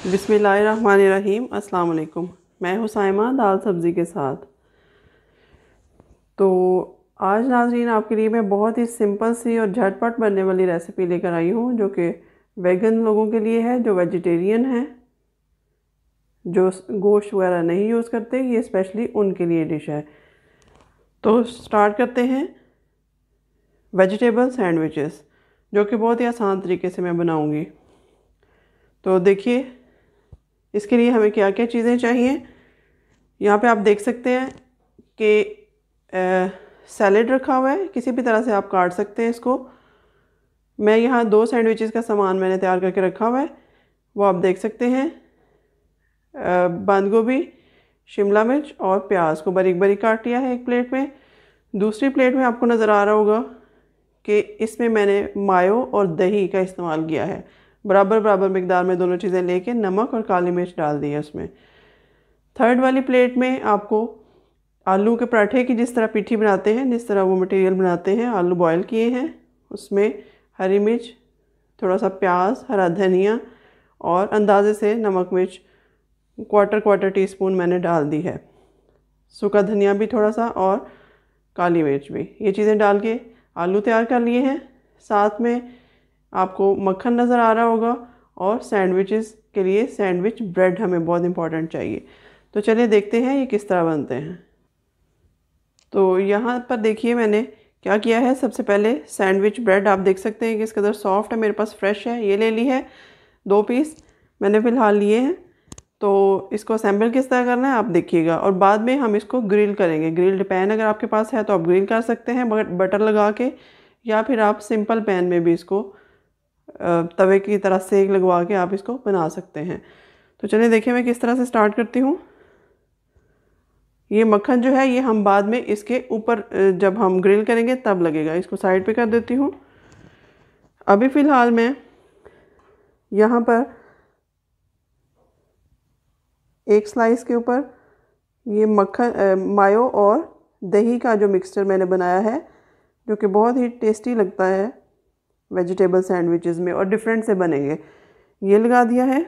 बिस्मिल्लाहिर्रहमानिर्रहीम। अस्सलाम वालेकुम। मैं हूँ साइमा दाल सब्ज़ी के साथ। तो आज नाज़रीन आपके लिए मैं बहुत ही सिंपल सी और झटपट बनने वाली रेसिपी लेकर आई हूँ जो कि वेगन लोगों के लिए है, जो वेजिटेरियन हैं, जो गोश्त वगैरह नहीं यूज़ करते, ये स्पेशली उनके लिए डिश है। तो स्टार्ट करते हैं वेजिटेबल सैंडविचेस, जो कि बहुत ही आसान तरीके से मैं बनाऊँगी। तो देखिए इसके लिए हमें क्या क्या चीज़ें चाहिए। यहाँ पे आप देख सकते हैं कि सैलेड रखा हुआ है, किसी भी तरह से आप काट सकते हैं इसको। मैं यहाँ 2 सैंडविचेस का सामान मैंने तैयार करके रखा हुआ है, वो आप देख सकते हैं। बंद गोभी, शिमला मिर्च और प्याज को बारीक बारीक काट लिया है एक प्लेट में। दूसरी प्लेट में आपको नज़र आ रहा होगा कि इसमें मैंने मायो और दही का इस्तेमाल किया है। बराबर बराबर मिकदार में दोनों चीज़ें लेके नमक और काली मिर्च डाल दी है उसमें। थर्ड वाली प्लेट में आपको आलू के पराठे की जिस तरह पिट्ठी बनाते हैं, जिस तरह वो मटेरियल बनाते हैं, आलू बॉयल किए हैं, उसमें हरी मिर्च, थोड़ा सा प्याज, हरा धनिया और अंदाजे से नमक मिर्च क्वार्टर टीस्पून मैंने डाल दी है। सूखा धनिया भी थोड़ा सा और काली मिर्च भी, ये चीज़ें डाल के आलू तैयार कर लिए हैं। साथ में आपको मक्खन नज़र आ रहा होगा और सैंडविचेस के लिए सैंडविच ब्रेड हमें बहुत इंपॉर्टेंट चाहिए। तो चलिए देखते हैं ये किस तरह बनते हैं। तो यहाँ पर देखिए मैंने क्या किया है। सबसे पहले सैंडविच ब्रेड आप देख सकते हैं कि किस कदर सॉफ्ट है, मेरे पास फ्रेश है, ये ले ली है 2 पीस मैंने फ़िलहाल लिए हैं। तो इसको असेंबल किस तरह करना है आप देखिएगा, और बाद में हम इसको ग्रिल करेंगे। ग्रिल्ड पैन अगर आपके पास है तो आप ग्रिल कर सकते हैं बटर लगा के, या फिर आप सिंपल पैन में भी इसको तवे की तरह सेक लगवा के आप इसको बना सकते हैं। तो चलिए देखिए मैं किस तरह से स्टार्ट करती हूँ। ये मक्खन जो है ये हम बाद में इसके ऊपर जब हम ग्रिल करेंगे तब लगेगा। इसको साइड पे कर देती हूँ। अभी फ़िलहाल मैं यहाँ पर एक स्लाइस के ऊपर ये मक्खन मायो और दही का जो मिक्सचर मैंने बनाया है, जो कि बहुत ही टेस्टी लगता है वेजिटेबल सैंडविचेस में और डिफरेंट से बनेंगे, ये लगा दिया है।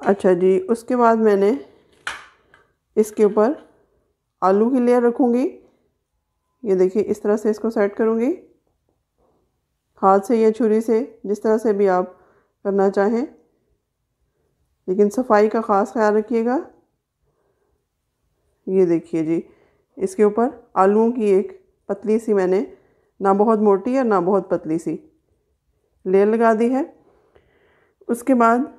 अच्छा जी, उसके बाद मैंने इसके ऊपर आलू की लेयर रखूँगी। ये देखिए इस तरह से इसको सेट करूँगी, हाथ से या छुरी से, जिस तरह से भी आप करना चाहें, लेकिन सफाई का ख़ास ख्याल रखिएगा। ये देखिए जी, इसके ऊपर आलूओं की एक पतली सी, मैंने ना बहुत मोटी और ना बहुत पतली सी लेयर लगा दी है। उसके बाद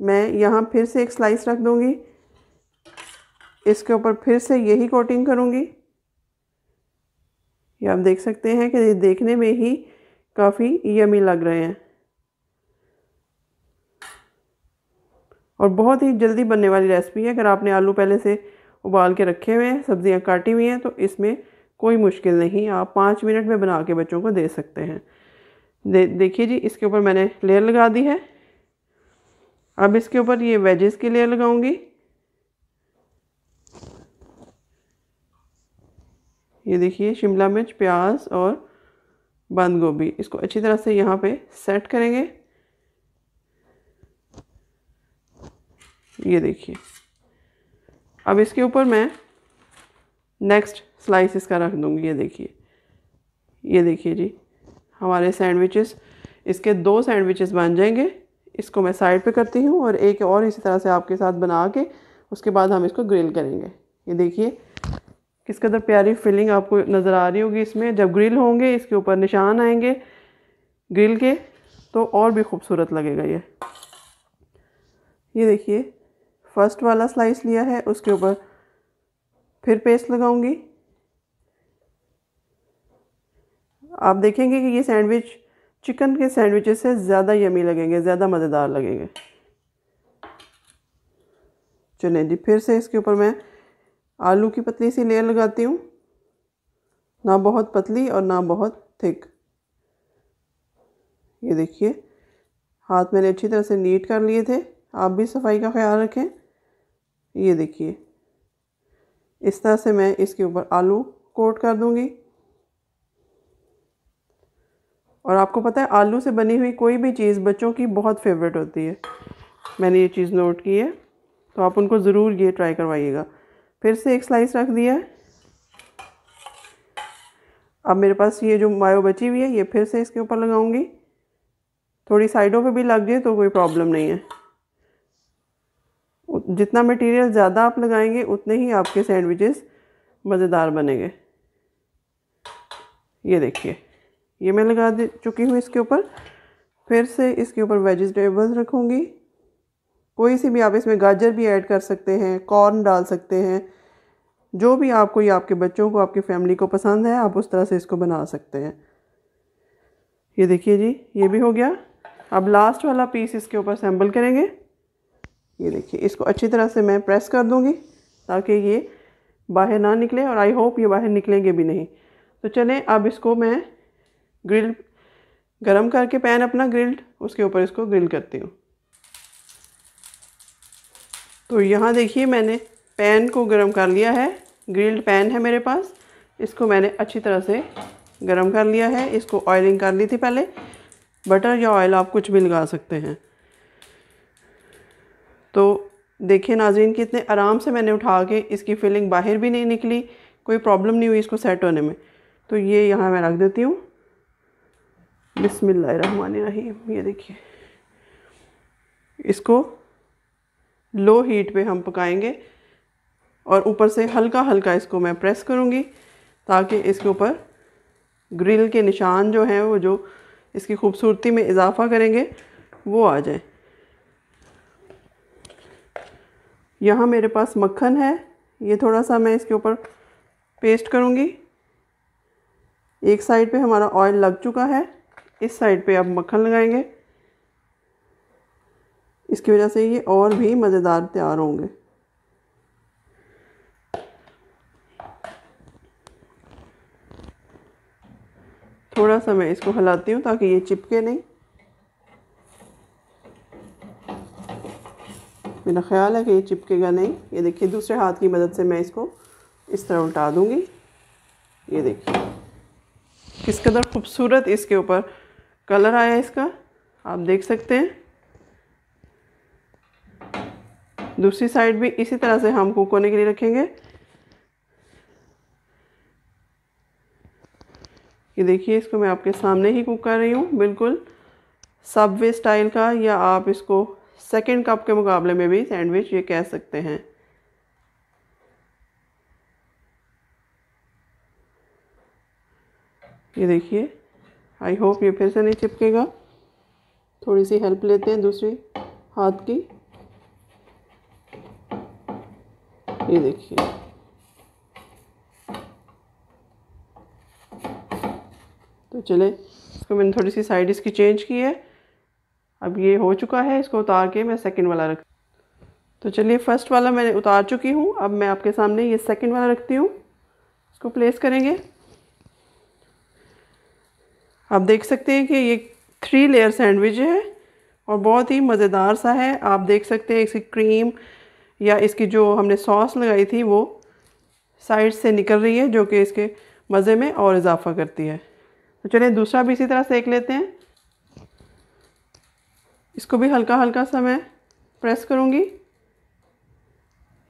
मैं यहाँ फिर से एक स्लाइस रख दूँगी, इसके ऊपर फिर से यही कोटिंग करूँगी। ये आप देख सकते हैं कि ये देखने में ही काफ़ी यमी लग रहे हैं और बहुत ही जल्दी बनने वाली रेसिपी है। अगर आपने आलू पहले से उबाल के रखे हुए हैं, सब्जियां काटी हुई हैं, तो इसमें कोई मुश्किल नहीं, आप 5 मिनट में बना के बच्चों को दे सकते हैं। देखिए जी, इसके ऊपर मैंने लेयर लगा दी है। अब इसके ऊपर ये वेजेस की लेयर लगाऊंगी। ये देखिए शिमला मिर्च, प्याज और बंद गोभी, इसको अच्छी तरह से यहाँ पे सेट करेंगे। ये देखिए, अब इसके ऊपर मैं नेक्स्ट स्लाइस इसका रख दूँगी। ये देखिए जी, हमारे सैंडविचेस, इसके 2 सैंडविचेस बन जाएंगे। इसको मैं साइड पे करती हूँ और एक और इसी तरह से आपके साथ बना के उसके बाद हम इसको ग्रिल करेंगे। ये देखिए किस कदर प्यारी फिलिंग आपको नज़र आ रही होगी इसमें। जब ग्रिल होंगे इसके ऊपर निशान आएंगे ग्रिल के, तो और भी खूबसूरत लगेगा ये देखिए, फर्स्ट वाला स्लाइस लिया है, उसके ऊपर फिर पेस्ट लगाऊंगी। आप देखेंगे कि ये सैंडविच चिकन के सैंडविचेस से ज़्यादा यमी लगेंगे, ज़्यादा मज़ेदार लगेंगे। चलें जी, फिर से इसके ऊपर मैं आलू की पतली सी लेयर लगाती हूँ, ना बहुत पतली और ना बहुत थिक। ये देखिए, हाथ मैंने अच्छी तरह से नीट कर लिए थे, आप भी सफाई का ख्याल रखें। ये देखिए इस तरह से मैं इसके ऊपर आलू कोट कर दूंगी और आपको पता है आलू से बनी हुई कोई भी चीज़ बच्चों की बहुत फेवरेट होती है, मैंने ये चीज़ नोट की है। तो आप उनको ज़रूर ये ट्राई करवाइएगा। फिर से एक स्लाइस रख दिया है। अब मेरे पास ये जो मायो बची हुई है ये फिर से इसके ऊपर लगाऊंगी। थोड़ी साइडों पे भी लग जाए तो कोई प्रॉब्लम नहीं है। जितना मटेरियल ज़्यादा आप लगाएंगे उतने ही आपके सैंडविचेस मज़ेदार बनेंगे। ये देखिए, ये मैं लगा दे चुकी हूँ इसके ऊपर। फिर से इसके ऊपर वेजिटेबल्स रखूँगी। कोई सी भी, आप इसमें गाजर भी ऐड कर सकते हैं, कॉर्न डाल सकते हैं, जो भी आपको या आपके बच्चों को, आपकी फैमिली को पसंद है, आप उस तरह से इसको बना सकते हैं। ये देखिए जी, ये भी हो गया। अब लास्ट वाला पीस इसके ऊपर असेंबल करेंगे। ये देखिए, इसको अच्छी तरह से मैं प्रेस कर दूंगी ताकि ये बाहर ना निकले, और आई होप ये बाहर निकलेंगे भी नहीं। तो चलें, अब इसको मैं ग्रिल गरम करके, पैन अपना ग्रिल्ड, उसके ऊपर इसको ग्रिल करती हूँ। तो यहाँ देखिए, मैंने पैन को गरम कर लिया है। ग्रिल्ड पैन है मेरे पास, इसको मैंने अच्छी तरह से गरम कर लिया है। इसको ऑयलिंग कर ली थी पहले। बटर या ऑयल आप कुछ भी लगा सकते हैं। तो देखिए नाज़रीन, कितने आराम से मैंने उठा के, इसकी फिलिंग बाहर भी नहीं निकली, कोई प्रॉब्लम नहीं हुई इसको सेट होने में। तो ये यहाँ मैं रख देती हूँ। बिस्मिल्लाहिर्रहमानिर्रहीम। ये देखिए, इसको लो हीट पे हम पकाएंगे और ऊपर से हल्का हल्का इसको मैं प्रेस करूँगी ताकि इसके ऊपर ग्रिल के निशान जो हैं, वो जो इसकी खूबसूरती में इजाफा करेंगे, वो आ जाए। यहाँ मेरे पास मक्खन है, ये थोड़ा सा मैं इसके ऊपर पेस्ट करूँगी। एक साइड पे हमारा ऑयल लग चुका है, इस साइड पे अब मक्खन लगाएंगे। इसकी वजह से ये और भी मज़ेदार तैयार होंगे। थोड़ा सा मैं इसको हिलाती हूँ ताकि ये चिपके नहीं। मेरा ख्याल है कि ये चिपकेगा नहीं। ये देखिए, दूसरे हाथ की मदद से मैं इसको इस तरह उल्टा दूँगी। ये देखिए किस कदर खूबसूरत इसके ऊपर कलर आया इसका, आप देख सकते हैं। दूसरी साइड भी इसी तरह से हम कुक होने के लिए रखेंगे। ये देखिए, इसको मैं आपके सामने ही कुक कर रही हूँ, बिल्कुल सबवे स्टाइल का, या आप इसको सेकंड कप के मुकाबले में भी सैंडविच ये कह सकते हैं। ये देखिए, आई होप ये फिर से नहीं चिपकेगा। थोड़ी सी हेल्प लेते हैं दूसरी हाथ की। ये देखिए, तो चले, इसको मैंने थोड़ी सी साइड इसकी चेंज की है। अब ये हो चुका है, इसको उतार के मैं सेकंड वाला रख। तो चलिए, फर्स्ट वाला मैंने उतार चुकी हूँ। अब मैं आपके सामने ये सेकंड वाला रखती हूँ। इसको प्लेस करेंगे। आप देख सकते हैं कि ये 3 लेयर सैंडविच है और बहुत ही मज़ेदार सा है। आप देख सकते हैं इसकी क्रीम या इसकी जो हमने सॉस लगाई थी वो साइड से निकल रही है, जो कि इसके मज़े में और इजाफा करती है। तो चलिए, दूसरा भी इसी तरह सेक लेते हैं। इसको भी हल्का हल्का सा मैं प्रेस करूँगी।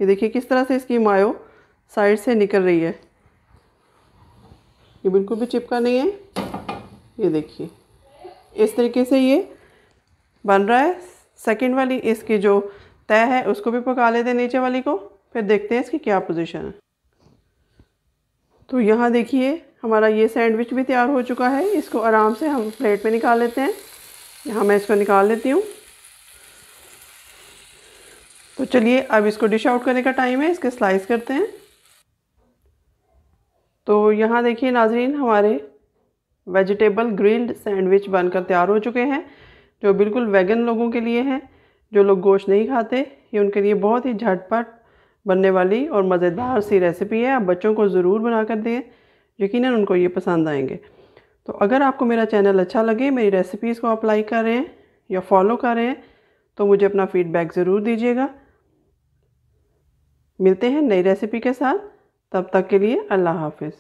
ये देखिए किस तरह से इसकी मायो साइड से निकल रही है, ये बिल्कुल भी चिपका नहीं है। ये देखिए, इस तरीके से ये बन रहा है। सेकंड वाली इसकी जो तय है उसको भी पका लेते हैं, नीचे वाली को, फिर देखते हैं इसकी क्या पोजीशन है। तो यहाँ देखिए, हमारा ये सैंडविच भी तैयार हो चुका है। इसको आराम से हम प्लेट पे निकाल लेते हैं। यहाँ मैं इसको निकाल लेती हूँ। तो चलिए, अब इसको डिश आउट करने का टाइम है। इसके स्लाइस करते हैं। तो यहाँ देखिए नाजरीन, हमारे वेजिटेबल ग्रिल्ड सैंडविच बनकर तैयार हो चुके हैं, जो बिल्कुल वेगन लोगों के लिए हैं। जो लोग गोश्त नहीं खाते, ये उनके लिए बहुत ही झटपट बनने वाली और मज़ेदार सी रेसिपी है। आप बच्चों को ज़रूर बना कर दें, यकीनन उनको ये पसंद आएंगे। तो अगर आपको मेरा चैनल अच्छा लगे, मेरी रेसिपीज़ को आप लाइक कर रहे हैं या फॉलो कर रहे हैं, तो मुझे अपना फ़ीडबैक ज़रूर दीजिएगा। मिलते हैं नई रेसिपी के साथ, तब तक के लिए अल्लाह हाफ़िज़।